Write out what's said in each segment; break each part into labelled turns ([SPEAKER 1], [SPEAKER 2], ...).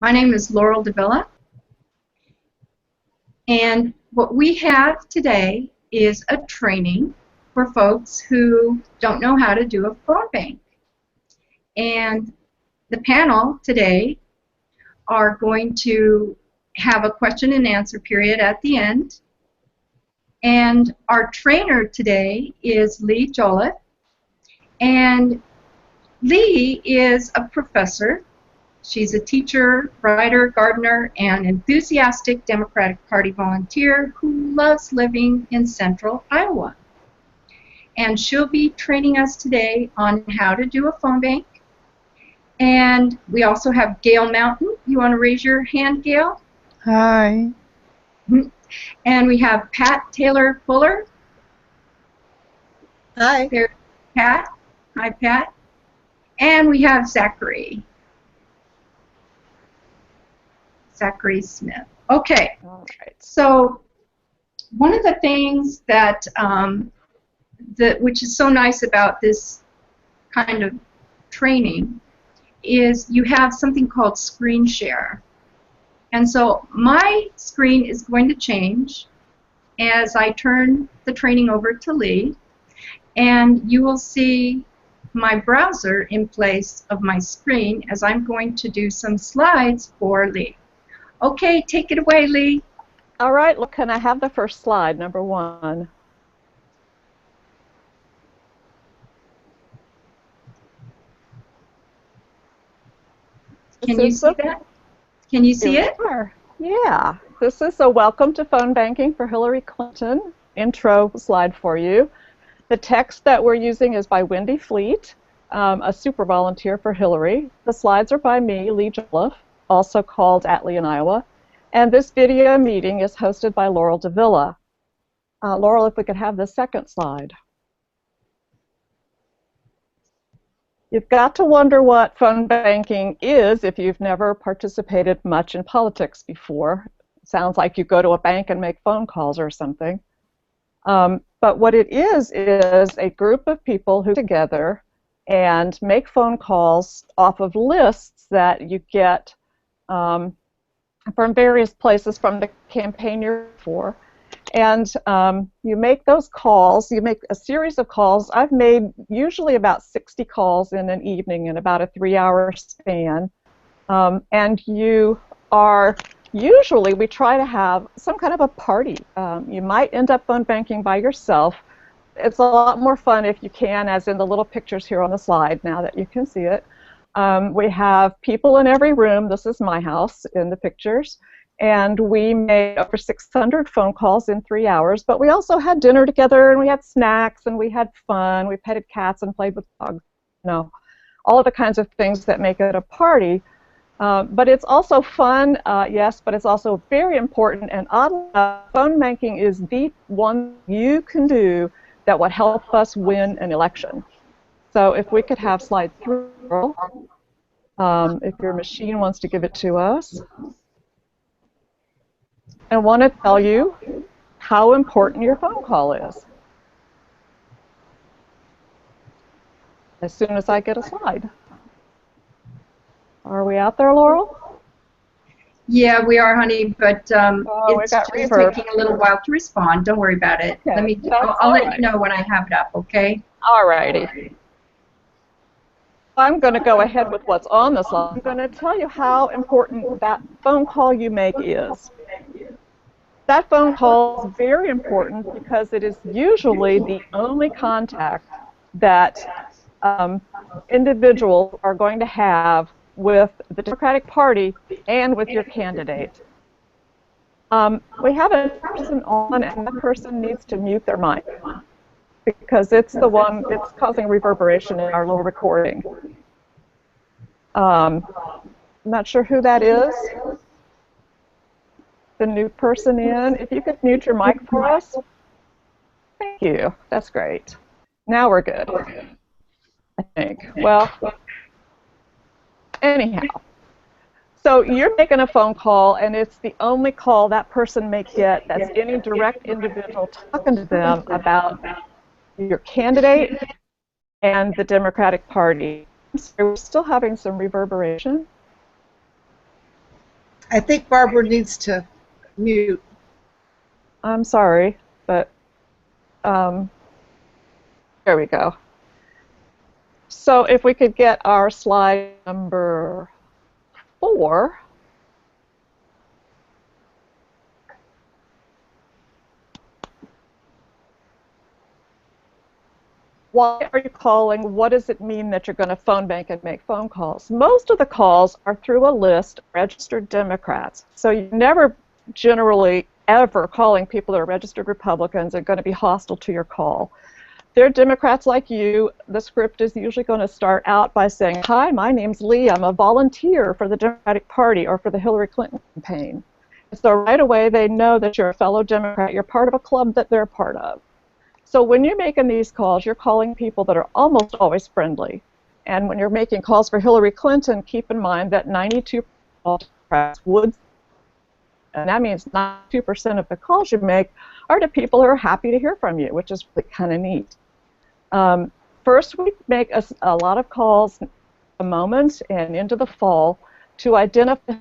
[SPEAKER 1] My name is Laurel Davila, and what we have today is a training for folks who don't know how to do a phone bank. And the panel today are going to have a question and answer period at the end. And our trainer today is Lee Jolliffe. And Lee is a professor. She's a teacher, writer, gardener, and enthusiastic Democratic Party volunteer who loves living in central Iowa. And she'll be training us today on how to do a phone bank. And we also have Gail Mountain. You want to raise your hand, Gail?
[SPEAKER 2] Hi.
[SPEAKER 1] And we have Pat Taylor Fuller.
[SPEAKER 2] Hi.
[SPEAKER 1] There's Pat. Hi, Pat. And we have Zachary Smith. Okay.
[SPEAKER 3] All right.
[SPEAKER 1] So one of the things that which is so nice about this kind of training is you have something called screen share. And so my screen is going to change as I turn the training over to Lee, and you will see my browser in place of my screen as I'm going to do some slides for Lee. Okay, take it away, Lee.
[SPEAKER 3] All right, look, can I have the first slide, number 1?
[SPEAKER 1] Can you see that? Can you see it?
[SPEAKER 3] Yeah. This is a welcome to phone banking for Hillary Clinton intro slide for you. The text that we're using is by Wendy Fleet, a super volunteer for Hillary. The slides are by me, Lee Jolliffe, also called at Lee in Iowa. And this video meeting is hosted by Laurel Davila. Laurel, if we could have the second slide. You've got to wonder what phone banking is if you've never participated much in politics before. It sounds like you go to a bank and make phone calls or something. But what it is a group of people who get together and make phone calls off of lists that you get from various places from the campaign you're for. And you make those calls, you make a series of calls. I've made usually about 60 calls in an evening in about a 3-hour span. And you are, usually we try to have some kind of a party. You might end up phone banking by yourself. It's a lot more fun if you can, as in the little pictures here on the slide now that you can see it. We have people in every room. This is my house in the pictures. And we made over 600 phone calls in 3 hours, but we also had dinner together, and we had snacks, and we had fun. We petted cats and played with dogs, you know, all of the kinds of things that make it a party. But it's also fun, yes, but it's also very important, and oddly enough, phone banking is the one you can do that would help us win an election. So if we could have slide 3, if your machine wants to give it to us. I want to tell you how important your phone call is as soon as I get a slide. Are we out there, Laurel?
[SPEAKER 1] Yeah, we are, honey, but it's just
[SPEAKER 3] reverb.
[SPEAKER 1] taking a little while to respond. Don't worry about it.
[SPEAKER 3] Okay,
[SPEAKER 1] I'll let you know when I have it up, okay?
[SPEAKER 3] All righty. I'm going to go ahead with what's on the slide. I'm going to tell you how important that phone call you make is. That phone call is very important because it is usually the only contact that individuals are going to have with the Democratic Party and with your candidate. We have a person on, and that person needs to mute their mic because it's the one, it's causing reverberation in our little recording. I'm not sure who that is. The new person in. If you could mute your mic for us. Thank you. That's great. Now we're good, I think. Well, anyhow. So you're making a phone call, and it's the only call that person may get that's any direct individual talking to them about your candidate and the Democratic Party. So we're still having some reverberation.
[SPEAKER 2] I think Barbara needs to mute.
[SPEAKER 3] I'm sorry, but um, there we go. So if we could get our slide number 4. Why are you calling? What does it mean that you're going to phone bank and make phone calls? Most of the calls are through a list of registered Democrats. So you're never generally ever calling people that are registered Republicans and going to be hostile to your call. They're Democrats like you. The script is usually going to start out by saying, "Hi, my name's Lee. I'm a volunteer for the Democratic Party or for the Hillary Clinton campaign." So right away they know that you're a fellow Democrat. You're part of a club that they're part of. So when you're making these calls, you're calling people that are almost always friendly. And when you're making calls for Hillary Clinton, keep in mind that 92% of Democrats would, and that means 92% of the calls you make are to people who are happy to hear from you, which is really kind of neat. First, we make a lot of calls at the moment and into the fall to identify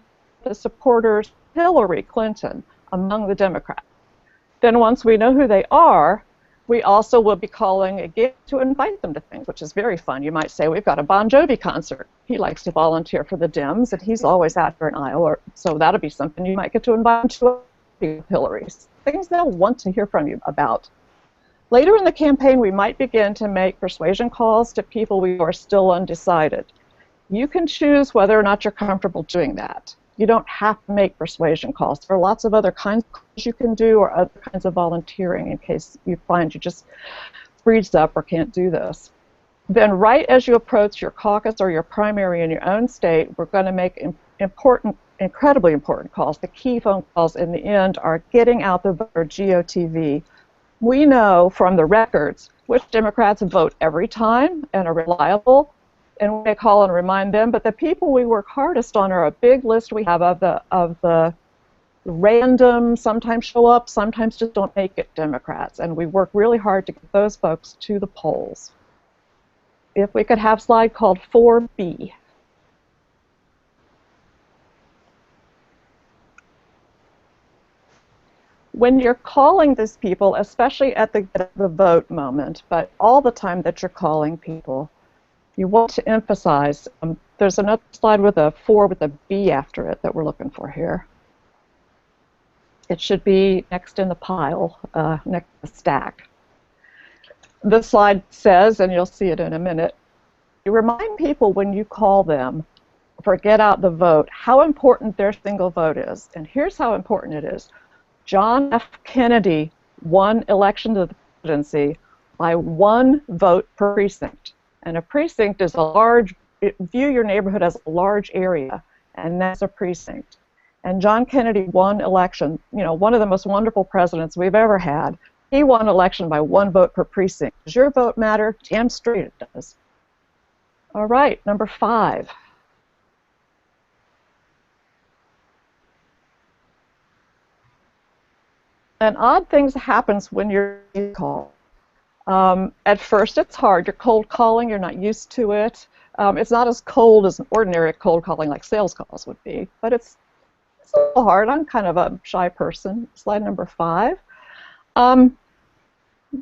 [SPEAKER 3] the supporters of Hillary Clinton among the Democrats. Then once we know who they are, we also will be calling again to invite them to things, which is very fun. You might say, we've got a Bon Jovi concert. He likes to volunteer for the Dems, and he's always out for an Iowa, so that'll be something you might get to invite him to. Hillary's things they'll want to hear from you about. Later in the campaign, we might begin to make persuasion calls to people who are still undecided. You can choose whether or not you're comfortable doing that. You don't have to make persuasion calls. There are lots of other kinds of calls you can do or other kinds of volunteering in case you find you just freeze up or can't do this. Then right as you approach your caucus or your primary in your own state, we're going to make incredibly important calls. The key phone calls in the end are getting out the vote, or GOTV. We know from the records which Democrats vote every time and are reliable, and we may call and remind them, but the people we work hardest on are a big list we have of the random, sometimes show up, sometimes just don't make it Democrats, and we work really hard to get those folks to the polls. If we could have slide called 4B. When you're calling these people, especially at the vote moment, but all the time that you're calling people, you want to emphasize, there's another slide with a 4 with a B after it that we're looking for here. It should be next in the pile, next to the stack. The slide says, and you'll see it in a minute, you remind people when you call them for get out the vote how important their single vote is. And here's how important it is. John F. Kennedy won election to the presidency by 1 vote per precinct. And a precinct is a large, view your neighborhood as a large area, and that's a precinct. And John Kennedy won election, you know, one of the most wonderful presidents we've ever had. He won election by 1 vote per precinct. Does your vote matter? Damn straight it does. All right, number 5. And odd things happens when you're called. At first it's hard. You're cold calling, you're not used to it. It's not as cold as an ordinary cold calling like sales calls would be, but it's a little hard. I'm kind of a shy person. Slide number 5.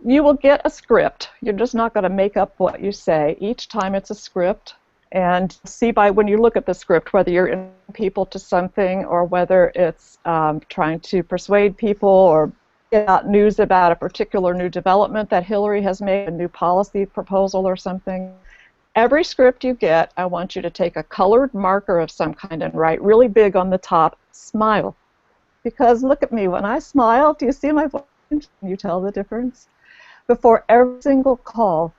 [SPEAKER 3] You will get a script. You're just not going to make up what you say. Each time it's a script, and see by when you look at the script whether you're in people to something or whether it's trying to persuade people or get out news about a particular new development that Hillary has made, a new policy proposal or something. Every script you get, I want you to take a colored marker of some kind and write really big on the top, smile. Because look at me, when I smile, do you see my voice? Can you tell the difference? Before every single call,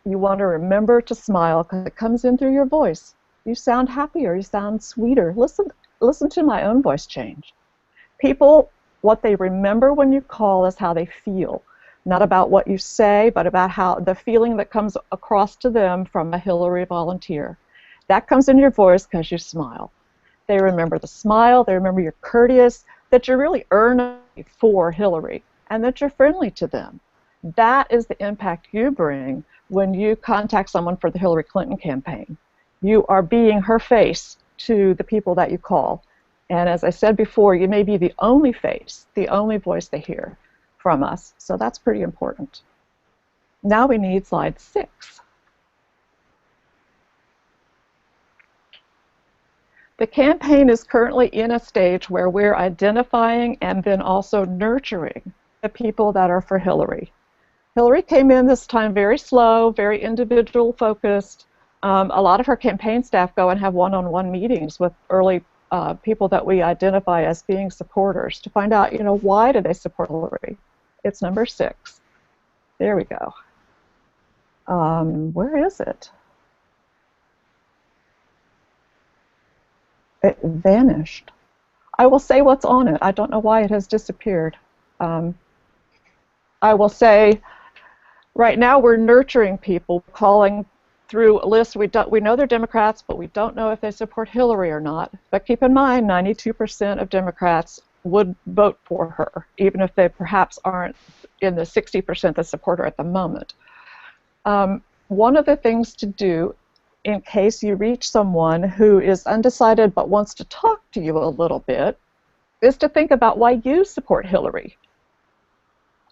[SPEAKER 3] you want to remember to smile because it comes in through your voice. You sound happier, you sound sweeter. Listen to my own voice change. People, what they remember when you call is how they feel. Not about what you say, but about how the feeling that comes across to them from a Hillary volunteer. That comes in your voice because you smile. They remember the smile, they remember you're courteous, that you're really earning for Hillary, and that you're friendly to them. That is the impact you bring when you contact someone for the Hillary Clinton campaign. You are being her face to the people that you call. And as I said before, you may be the only face, the only voice they hear from us. So that's pretty important. Now we need slide 6. The campaign is currently in a stage where we're identifying and then also nurturing the people that are for Hillary. Hillary came in this time very slow, very individual focused. A lot of her campaign staff go and have one-on-one meetings with early people that we identify as being supporters to find out, why do they support Hillary? It's number 6. There we go. Where is it? It vanished. I will say what's on it. I don't know why it has disappeared. I will say right now we're nurturing people, calling through a list. We know they're Democrats, but we don't know if they support Hillary or not. But keep in mind, 92% of Democrats would vote for her, even if they perhaps aren't in the 60% that support her at the moment. One of the things to do in case you reach someone who is undecided but wants to talk to you a little bit is to think about why you support Hillary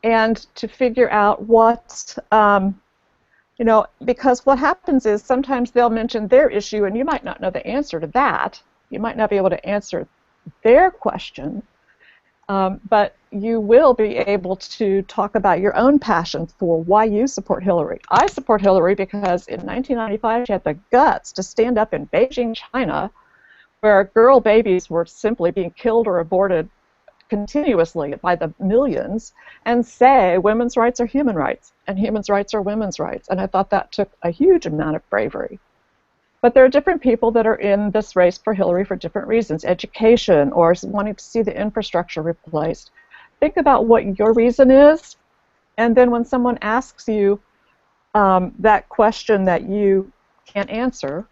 [SPEAKER 3] and to figure out what, because what happens is sometimes they'll mention their issue and you might not know the answer to that. You might not be able to answer their question, but you will be able to talk about your own passion for why you support Hillary. I support Hillary because in 1995 she had the guts to stand up in Beijing, China, where girl babies were simply being killed or aborted continuously by the millions, and say women's rights are human rights and human rights are women's rights. And I thought that took a huge amount of bravery. But there are different people that are in this race for Hillary for different reasons, education or wanting to see the infrastructure replaced. Think about what your reason is, and then when someone asks you that question that you can't answer,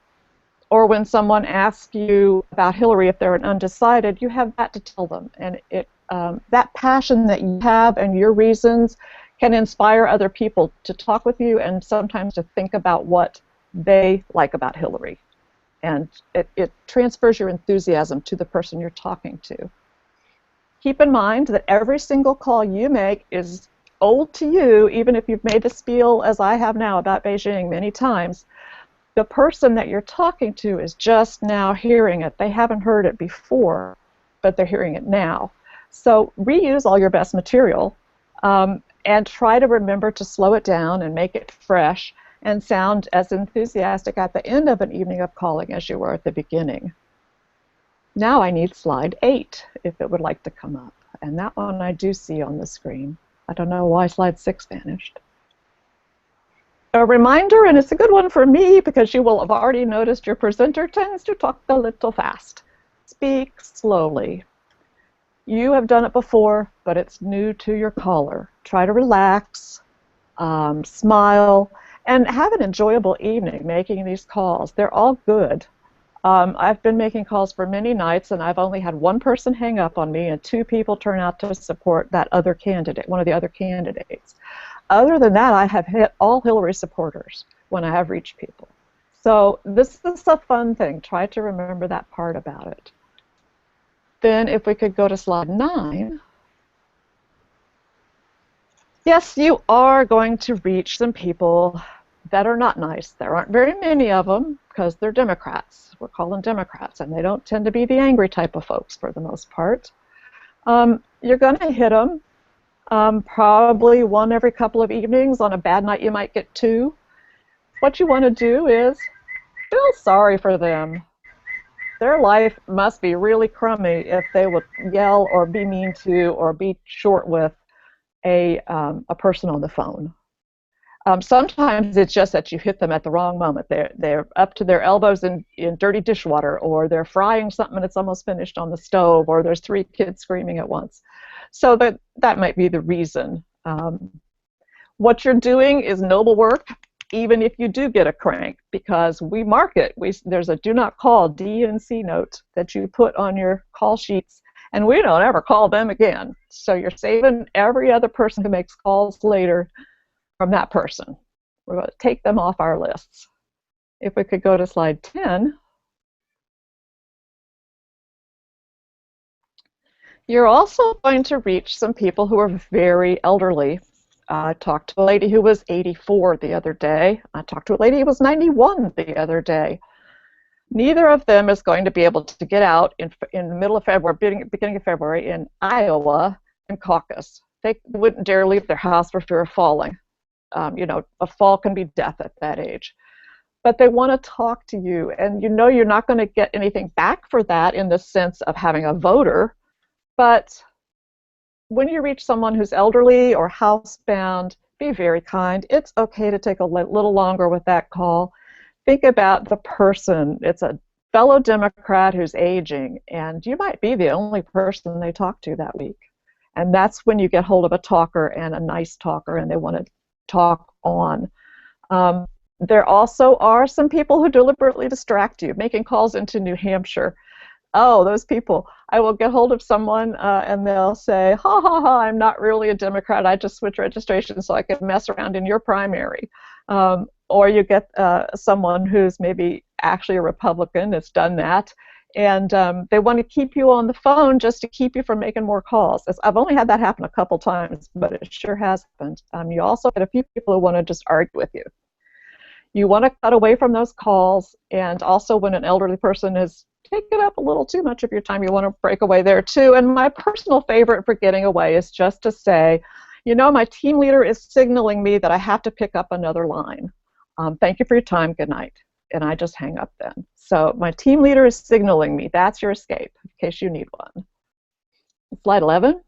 [SPEAKER 3] or when someone asks you about Hillary if they're an undecided, you have that to tell them. And that passion that you have and your reasons can inspire other people to talk with you and sometimes to think about what they like about Hillary. And it transfers your enthusiasm to the person you're talking to. Keep in mind that every single call you make is old to you, even if you've made the spiel, as I have now, about Beijing many times. The person that you're talking to is just now hearing it. They haven't heard it before, but they're hearing it now. So reuse all your best material and try to remember to slow it down and make it fresh and sound as enthusiastic at the end of an evening of calling as you were at the beginning. Now I need slide 8, if it would like to come up. And that one I do see on the screen. I don't know why slide 6 vanished. A reminder, and it's a good one for me because you will have already noticed your presenter tends to talk a little fast. Speak slowly. You have done it before, but it's new to your caller. Try to relax, smile, and have an enjoyable evening making these calls. They're all good. I've been making calls for many nights, and I've only had one person hang up on me and 2 people turn out to support that other candidate, one of the other candidates. Other than that, I have hit all Hillary supporters when I have reached people. So this is a fun thing. Try to remember that part about it. Then if we could go to slide 9. Yes, you are going to reach some people that are not nice. There aren't very many of them because they're Democrats. We're calling Democrats, and they don't tend to be the angry type of folks for the most part. You're going to hit them. Probably one every couple of evenings. On a bad night, you might get 2. What you want to do is feel sorry for them. Their life must be really crummy if they would yell or be mean to or be short with a person on the phone. Sometimes it's just that you hit them at the wrong moment. They're up to their elbows in dirty dishwater, or they're frying something and it's almost finished on the stove, or there's 3 kids screaming at once. So that might be the reason. What you're doing is noble work, even if you do get a crank, because we mark it. There's a do not call D&C note that you put on your call sheets, and we don't ever call them again. So you're saving every other person who makes calls later from that person. We're going to take them off our lists. If we could go to slide 10. You're also going to reach some people who are very elderly. I talked to a lady who was 84 the other day. I talked to a lady who was 91 the other day. Neither of them is going to be able to get out in the middle of February, beginning of February, in Iowa and caucus. They wouldn't dare leave their house for fear of falling. You know, a fall can be death at that age. But they want to talk to you, and you know you're not going to get anything back for that in the sense of having a voter. But when you reach someone who's elderly or housebound, be very kind. It's okay to take a little longer with that call. Think about the person. It's a fellow Democrat who's aging, and you might be the only person they talk to that week. And that's when you get hold of a talker, and a nice talker, and they want to talk on. There also are some people who deliberately distract you, making calls into New Hampshire. Oh, those people. I will get hold of someone and they'll say, ha ha ha, I'm not really a Democrat. I just switched registration so I could mess around in your primary. Or you get someone who's maybe actually a Republican that's done that, and they want to keep you on the phone just to keep you from making more calls. I've only had that happen a couple times, but it sure has happened. You also get a few people who want to just argue with you. You want to cut away from those calls, and also when an elderly person is taking up a little too much of your time, you want to break away there too. And my personal favorite for getting away is just to say, you know, my team leader is signaling me that I have to pick up another line. Thank you for your time, good night. And I just hang up then. So my team leader is signaling me. That's your escape, in case you need one. Slide 11.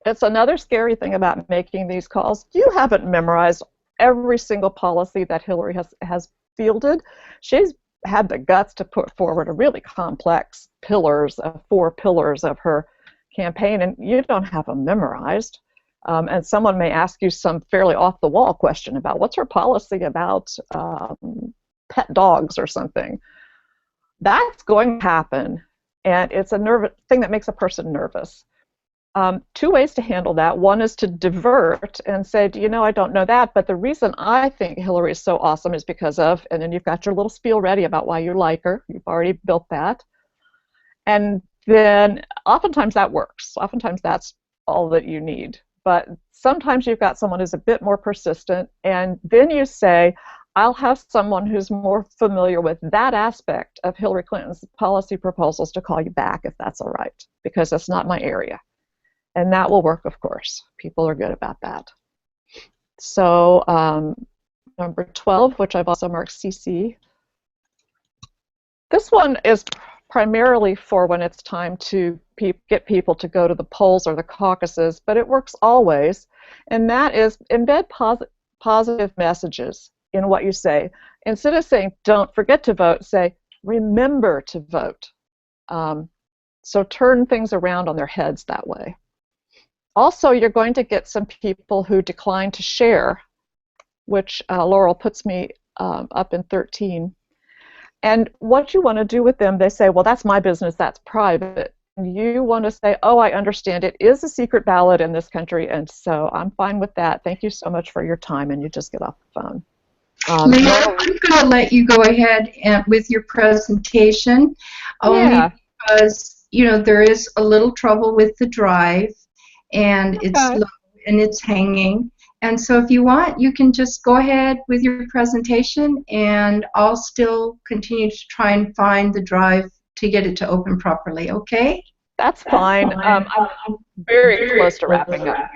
[SPEAKER 3] It's another scary thing about making these calls. You haven't memorized every single policy that Hillary has fielded. She's had the guts to put forward a really complex four pillars of her campaign, and you don't have them memorized. And someone may ask you some fairly off-the-wall question about what's her policy about pet dogs or something. That's going to happen, and it's a thing that makes a person nervous. Two ways to handle that. One is to divert and say, you know, I don't know that, but the reason I think Hillary is so awesome is because of, and then you've got your little spiel ready about why you like her. You've already built that. And then oftentimes that works. Oftentimes that's all that you need. But sometimes you've got someone who's a bit more persistent, and then you say, I'll have someone who's more familiar with that aspect of Hillary Clinton's policy proposals to call you back if that's all right, because that's not my area. And that will work, of course. People are good about that. So number 12, which I've also marked CC. This one is primarily for when it's time to get people to go to the polls or the caucuses, but it works always, and that is embed positive messages in what you say. Instead of saying, don't forget to vote, say, remember to vote. So turn things around on their heads that way. Also, you're going to get some people who decline to share, which Laurel puts me up in 13. And what you want to do with them, they say, well, that's my business, that's private. And you want to say, oh, I understand, it is a secret ballot in this country, and so I'm fine with that. Thank you so much for your time, and you just get off the phone.
[SPEAKER 1] Leah, I'm going to let you go ahead with your presentation, only because, you know, there is a little trouble with the drive, and it's slow and it's hanging. And so if you want, you can just go ahead with your presentation, and I'll still continue to try and find the drive to get it to open properly, okay?
[SPEAKER 3] That's fine. I'm very close to wrapping up.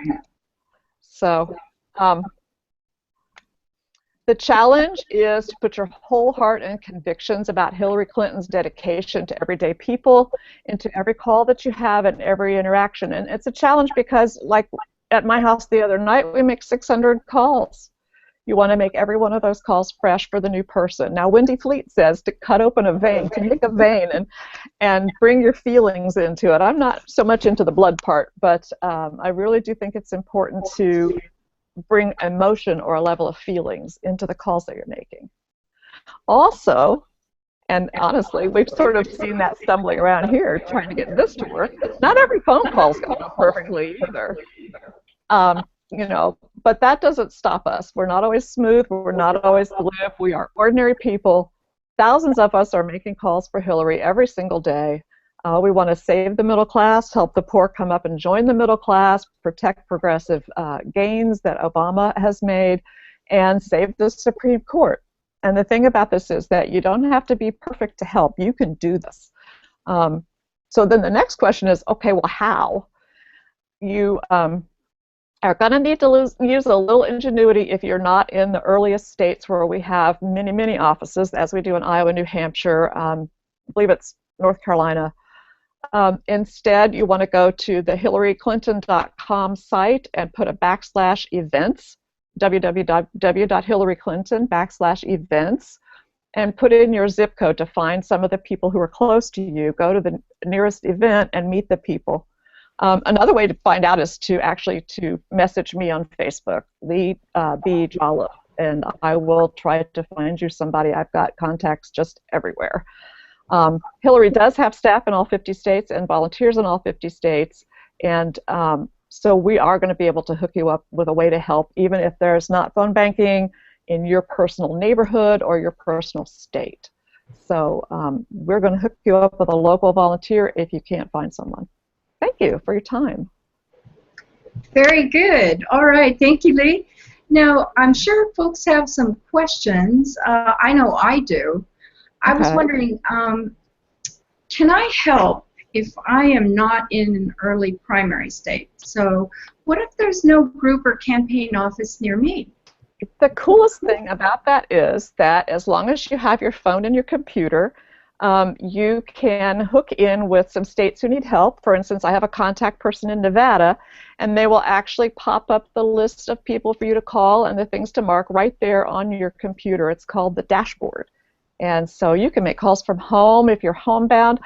[SPEAKER 3] So the challenge is to put your whole heart and convictions about Hillary Clinton's dedication to everyday people into every call that you have and every interaction. And it's a challenge because, like at my house the other night, we make 600 calls. You want to make every one of those calls fresh for the new person. Now, Wendy Fleet says to cut open a vein, to make a vein and bring your feelings into it. I'm not so much into the blood part, but I really do think it's important to bring emotion or a level of feelings into the calls that you're making. Also, and honestly, we've sort of seen that stumbling around here trying to get this to work. Not every phone call's going to go perfectly either. You know, but that doesn't stop us. We're not always smooth. We're not always glib. We are ordinary people thousands of us are making calls for Hillary every single day. We want to save the middle class, help the poor come up and join the middle class, protect progressive gains that Obama has made, and save the Supreme Court. And the thing about this is that you don't have to be perfect to help. You can do this. So then the next question is, okay, well, how? You are going to need to use a little ingenuity if you're not in the earliest states where we have many, many offices, as we do in Iowa, New Hampshire, I believe it's North Carolina. Instead, you want to go to the HillaryClinton.com site and put a /events, www.hillaryclinton/events, and put in your zip code to find some of the people who are close to you. Go to the nearest event and meet the people. Another way to find out is to message me on Facebook, Lee B. Jolliffe, and I will try to find you somebody. I've got contacts just everywhere. Hillary does have staff in all 50 states and volunteers in all 50 states, and so we are going to be able to hook you up with a way to help, even if there's not phone banking in your personal neighborhood or your personal state. So we're going to hook you up with a local volunteer if you can't find someone. Thank you for your time.
[SPEAKER 1] Very good. All right. Thank you, Lee. Now, I'm sure folks have some questions. I know I do. I was wondering, can I help if I am not in an early primary state? So what if there's no group or campaign office near me?
[SPEAKER 3] The coolest thing about that is that as long as you have your phone and your computer, you can hook in with some states who need help. For instance, I have a contact person in Nevada, and they will actually pop up the list of people for you to call and the things to mark right there on your computer. It's called the dashboard. And so you can make calls from home if you're homebound.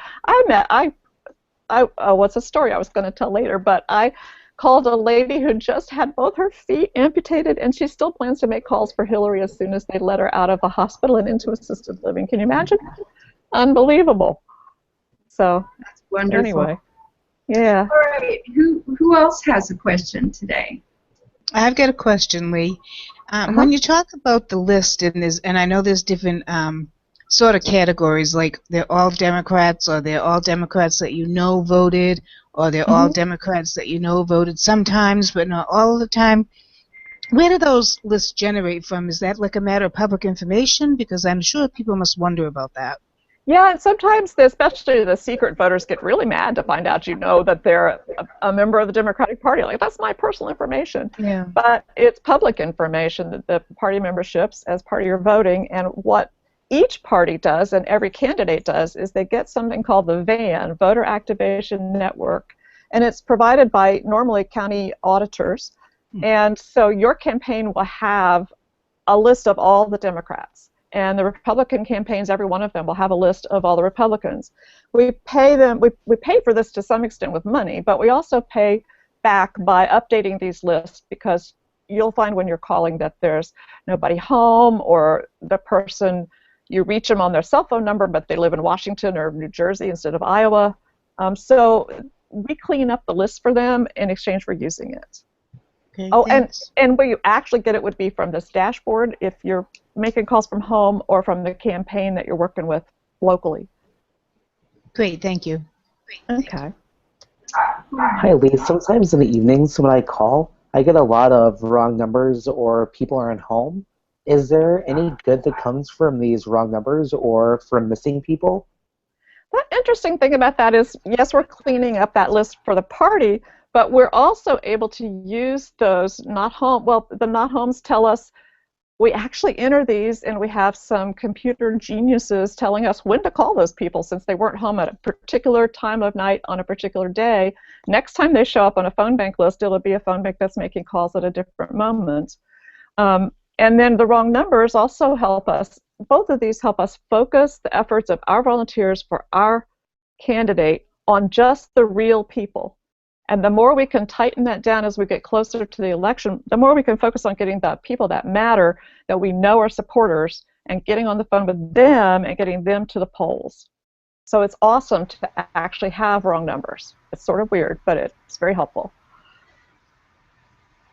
[SPEAKER 3] What's a story I was going to tell later, but I called a lady who just had both her feet amputated, and she still plans to make calls for Hillary as soon as they let her out of the hospital and into assisted living. Can you imagine? Unbelievable. So
[SPEAKER 1] that's wonderful.
[SPEAKER 3] Anyway, yeah.
[SPEAKER 1] All right. Who else has a question today?
[SPEAKER 4] I've got a question, Lee. When you talk about the list, and I know there's different sort of categories, like they're all Democrats, or they're all Democrats that you know voted, or they're all Democrats that you know voted sometimes but not all of the time. Where do those lists generate from? Is that like a matter of public information? Because I'm sure people must wonder about that.
[SPEAKER 3] Yeah, and sometimes, especially the secret voters, get really mad to find out you know that they're a member of the Democratic Party. Like, that's my personal information.
[SPEAKER 4] Yeah.
[SPEAKER 3] But it's public information, the party memberships as part of your voting. And what each party does, and every candidate does, is they get something called the VAN, Voter Activation Network. And it's provided by, normally, county auditors. And so your campaign will have a list of all the Democrats. And the Republican campaigns, every one of them, will have a list of all the Republicans. We pay them. We pay for this to some extent with money, but we also pay back by updating these lists, because you'll find when you're calling that there's nobody home, or the person, you reach them on their cell phone number, but they live in Washington or New Jersey instead of Iowa. So we clean up the list for them in exchange for using it.
[SPEAKER 4] Okay,
[SPEAKER 3] oh,
[SPEAKER 4] thanks.
[SPEAKER 3] and where you actually get it would be from this dashboard if you're making calls from home, or from the campaign that you're working with locally.
[SPEAKER 4] Great, thank you.
[SPEAKER 3] Okay.
[SPEAKER 5] Hi, Lee. Sometimes in the evenings when I call, I get a lot of wrong numbers, or people aren't home. Is there any good that comes from these wrong numbers or from missing people?
[SPEAKER 3] The interesting thing about that is, yes, we're cleaning up that list for the party, but we're also able to use those not home. Well, the not homes tell us, we actually enter these, and we have some computer geniuses telling us when to call those people, since they weren't home at a particular time of night on a particular day. Next time they show up on a phone bank list, it'll be a phone bank that's making calls at a different moment. And then the wrong numbers also help us. Both of these help us focus the efforts of our volunteers for our candidate on just the real people. And the more we can tighten that down as we get closer to the election, the more we can focus on getting the people that matter, that we know are supporters, and getting on the phone with them and getting them to the polls. So it's awesome to actually have wrong numbers. It's sort of weird, but it's very helpful.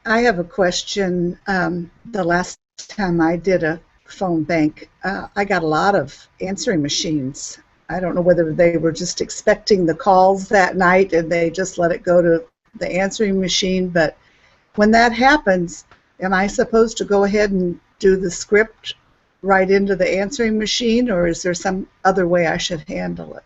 [SPEAKER 2] I have a question. The last time I did a phone bank, I got a lot of answering machines. I don't know whether they were just expecting the calls that night and they just let it go to the answering machine, but when that happens, am I supposed to go ahead and do the script right into the answering machine, or is there some other way I should handle it?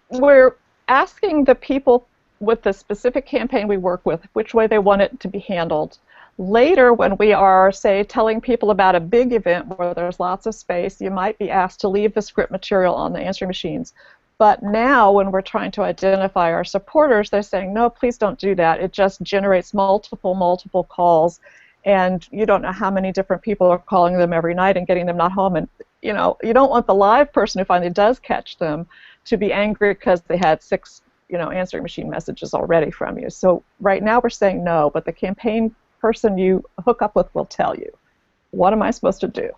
[SPEAKER 3] We're asking the people with the specific campaign we work with which way they want it to be handled. Later, when we are, say, telling people about a big event where there's lots of space, you might be asked to leave the script material on the answering machines. But now, when we're trying to identify our supporters, they're saying, no, please don't do that. It just generates multiple calls, and you don't know how many different people are calling them every night and getting them not home. And you don't want the live person who finally does catch them to be angry because they had 6 answering machine messages already from you. So right now we're saying no, but the campaign person you hook up with will tell you. What am I supposed to do?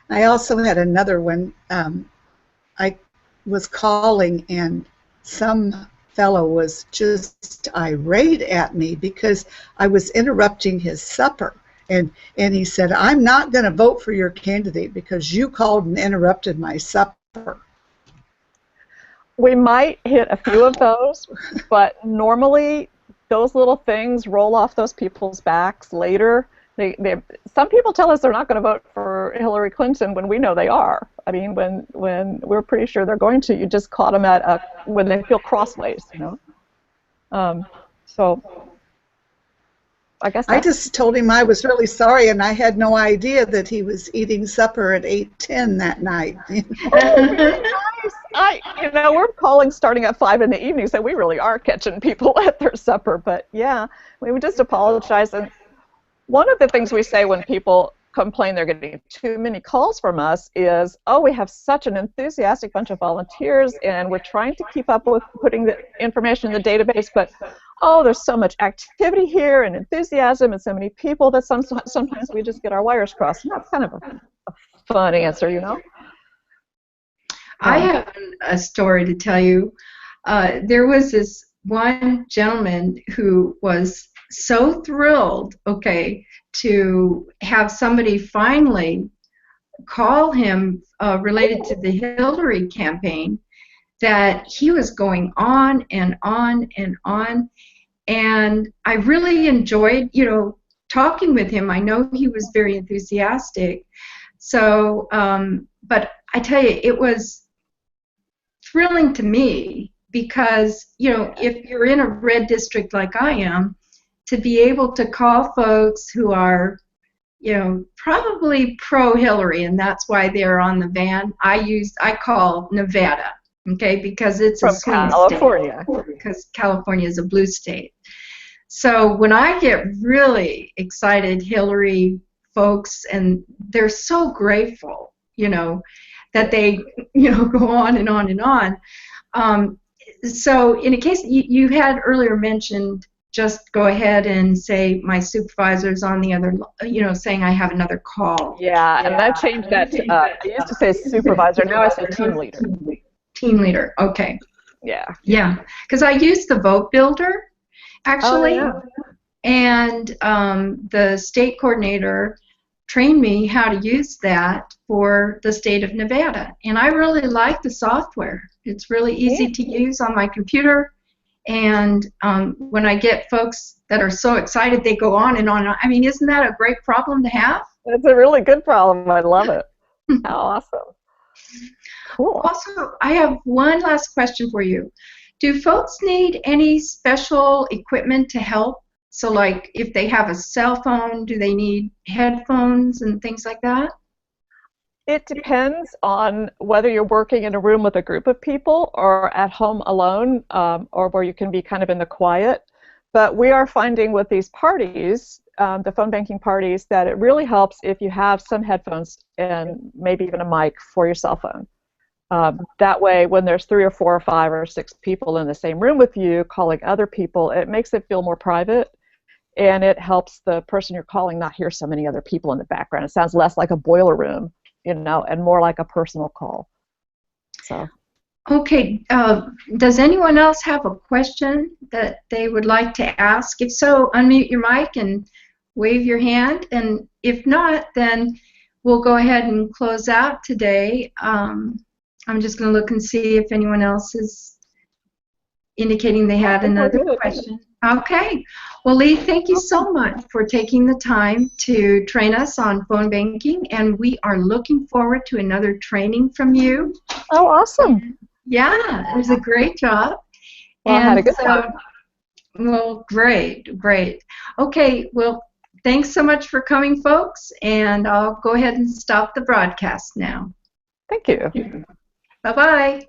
[SPEAKER 2] I also had another one. I was calling and some fellow was just irate at me because I was interrupting his supper. And he said, I'm not going to vote for your candidate because you called and interrupted my supper.
[SPEAKER 3] We might hit a few of those, but normally those little things roll off those people's backs later. Some people tell us they're not going to vote for Hillary Clinton when we know they are. I mean, when we're pretty sure they're going to, you just caught them when they feel crossways, So I guess
[SPEAKER 2] I just told him I was really sorry, and I had no idea that he was eating supper at 8:10 that night.
[SPEAKER 3] Nice. We're calling starting at 5 in the evening, so we really are catching people at their supper. But yeah, we would just apologize. And one of the things we say when people complain they're getting too many calls from us is, oh, we have such an enthusiastic bunch of volunteers, and we're trying to keep up with putting the information in the database, but oh, there's so much activity here and enthusiasm and so many people that sometimes we just get our wires crossed. And that's kind of a fun answer,
[SPEAKER 1] I have a story to tell you. There was this one gentleman who was so thrilled, to have somebody finally call him related to the Hillary campaign, that he was going on and on and on. And I really enjoyed, talking with him. I know he was very enthusiastic. So, but I tell you, it was thrilling to me because, if you're in a red district like I am, to be able to call folks who are, probably pro-Hillary, and that's why they're on the van. I call Nevada, because it's
[SPEAKER 3] from
[SPEAKER 1] a swing
[SPEAKER 3] California.
[SPEAKER 1] state, because California is a blue state. So when I get really excited, Hillary folks, and they're so grateful, that they, go on and on and on. So in a case you had earlier mentioned, just go ahead and say my supervisor's on the other, saying I have another call.
[SPEAKER 3] Yeah, and I've changed that. I used to say supervisor, now I say team leader.
[SPEAKER 1] Team leader, okay.
[SPEAKER 3] Yeah.
[SPEAKER 1] Yeah, because I use the vote builder, actually,
[SPEAKER 3] Oh,
[SPEAKER 1] and the state coordinator trained me how to use that for the state of Nevada, and I really like the software. It's really easy to use on my computer, and when I get folks that are so excited, they go on and on. I mean, isn't that a great problem to have?
[SPEAKER 3] It's a really good problem. I love it. How awesome. Cool.
[SPEAKER 1] Also, I have one last question for you. Do folks need any special equipment to help? So, like, if they have a cell phone, do they need headphones and things like that?
[SPEAKER 3] It depends on whether you're working in a room with a group of people or at home alone, or where you can be kind of in the quiet. But we are finding with these parties, the phone banking parties, that it really helps if you have some headphones and maybe even a mic for your cell phone. That way, when there's 3 or 4 or 5 or 6 people in the same room with you calling other people, it makes it feel more private, and it helps the person you're calling not hear so many other people in the background. It sounds less like a boiler room, and more like a personal call. So.
[SPEAKER 1] Okay. Does anyone else have a question that they would like to ask? If so, unmute your mic and wave your hand, and if not, then we'll go ahead and close out today. I'm just going to look and see if anyone else is indicating they had another question. Okay. Well, Lee, thank you so much for taking the time to train us on phone banking, and we are looking forward to another training from you.
[SPEAKER 3] Oh, awesome.
[SPEAKER 1] Yeah, it was a great job.
[SPEAKER 3] Well, I had a good time.
[SPEAKER 1] Well, great, great. Okay, well, thanks so much for coming, folks, and I'll go ahead and stop the broadcast now.
[SPEAKER 3] Thank you.
[SPEAKER 1] Bye-bye.